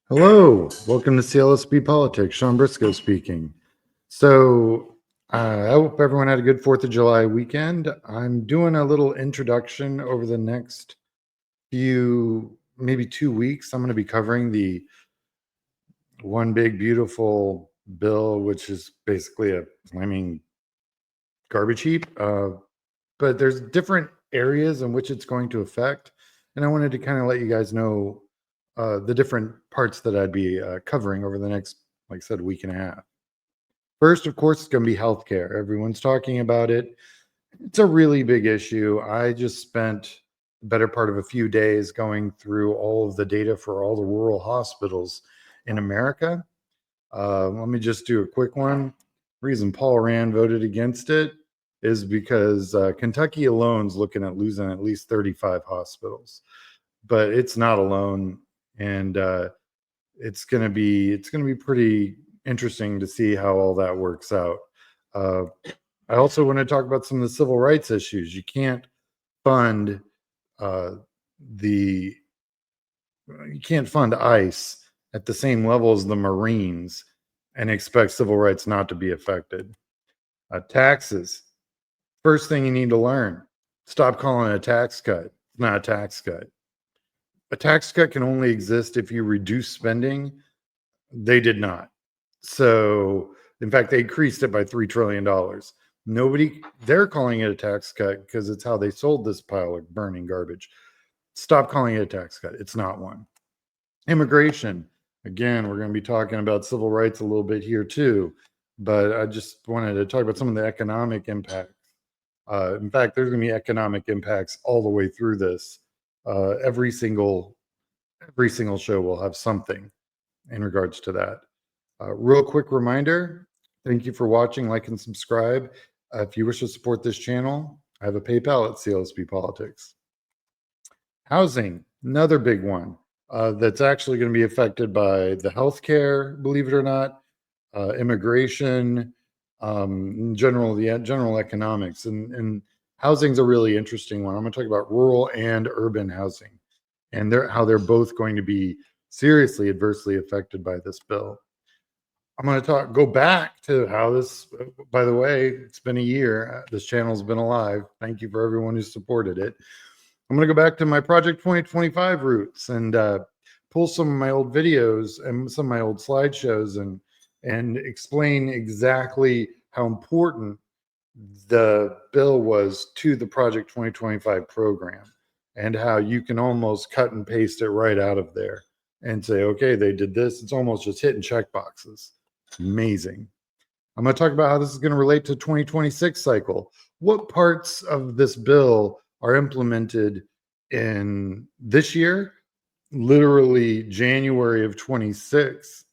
Hello, welcome to CLSB Politics. Sean Briscoe speaking. I hope everyone had a good 4th of July weekend. I'm doing a little introduction over the next few, maybe 2 weeks. I'm going to be covering the One Big Beautiful Bill, which is basically a flaming garbage heap. But there's different areas in which it's going to affect. And I wanted to kind of let you guys know the different parts that I'd be covering over the next, like I said, week and a half. First, of course, it's going to be healthcare. Everyone's talking about it. It's a really big issue. I just spent the better part of a few days going through all of the data for all the rural hospitals in America. Let me just do a quick one. Reason Paul Rand voted against it is because Kentucky alone is looking at losing at least 35 hospitals, but it's not alone, and it's going to be pretty interesting to see how all that works out. Uh, I also want to talk about some of the civil rights issues. You can't fund the you can't fund ICE at the same level as the Marines and expect civil rights not to be affected. Taxes. First thing you need to learn: stop calling it a tax cut. It's not a tax cut. A tax cut can only exist if you reduce spending. They did not. So, in fact, they increased it by $3 trillion. They're calling it a tax cut because it's how they sold this pile of burning garbage. Stop calling it a tax cut. It's not one. Immigration. Again, we're going to be talking about civil rights a little bit here too, but I just wanted to talk about some of the economic impacts. In fact, there's going to be economic impacts all the way through this. Every single show will have something in regards to that. Real quick reminder, thank you for watching, like, and subscribe. If you wish to support this channel, I have a PayPal at CLSB Politics. Housing, another big one that's actually going to be affected by the healthcare, believe it or not, immigration, general economics, and housing's a really interesting one. I'm going to talk about rural and urban housing, and how they're both going to be seriously adversely affected by this bill. I'm going to go back to how this, by the way, it's been a year. This channel's been alive. Thank you for everyone who supported it. I'm going to go back to my Project 2025 roots and pull some of my old videos and some of my old slideshows and explain exactly how important the bill was to the Project 2025 program, and how you can almost cut and paste it right out of there and say, okay, they did this. It's almost just hitting check boxes. Amazing. I'm going to talk about how this is going to relate to 2026 cycle. What parts of this bill are implemented in this year, literally January of 26,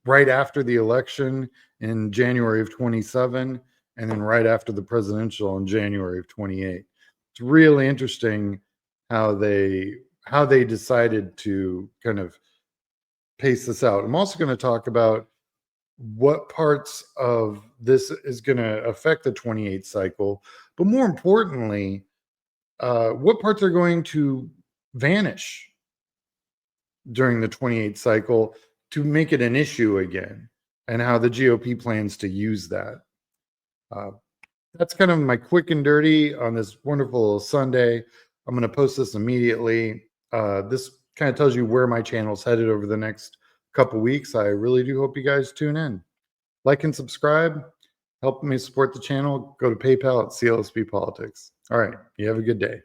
right after the election in January of 27, and then right after the presidential in January of 28. It's really interesting how they decided to kind of pace this out. I'm also going to talk about what parts of this is going to affect the 28 cycle, but more importantly, what parts are going to vanish during the 28 cycle to make it an issue again, and how the GOP plans to use that. That's kind of my quick and dirty on this wonderful Sunday. I'm going to post this immediately. This kind of tells you where my channel's headed over the next couple weeks. I really do hope you guys tune in. Like and subscribe. Help me support the channel. Go to PayPal at CLSB Politics. All right. You have a good day.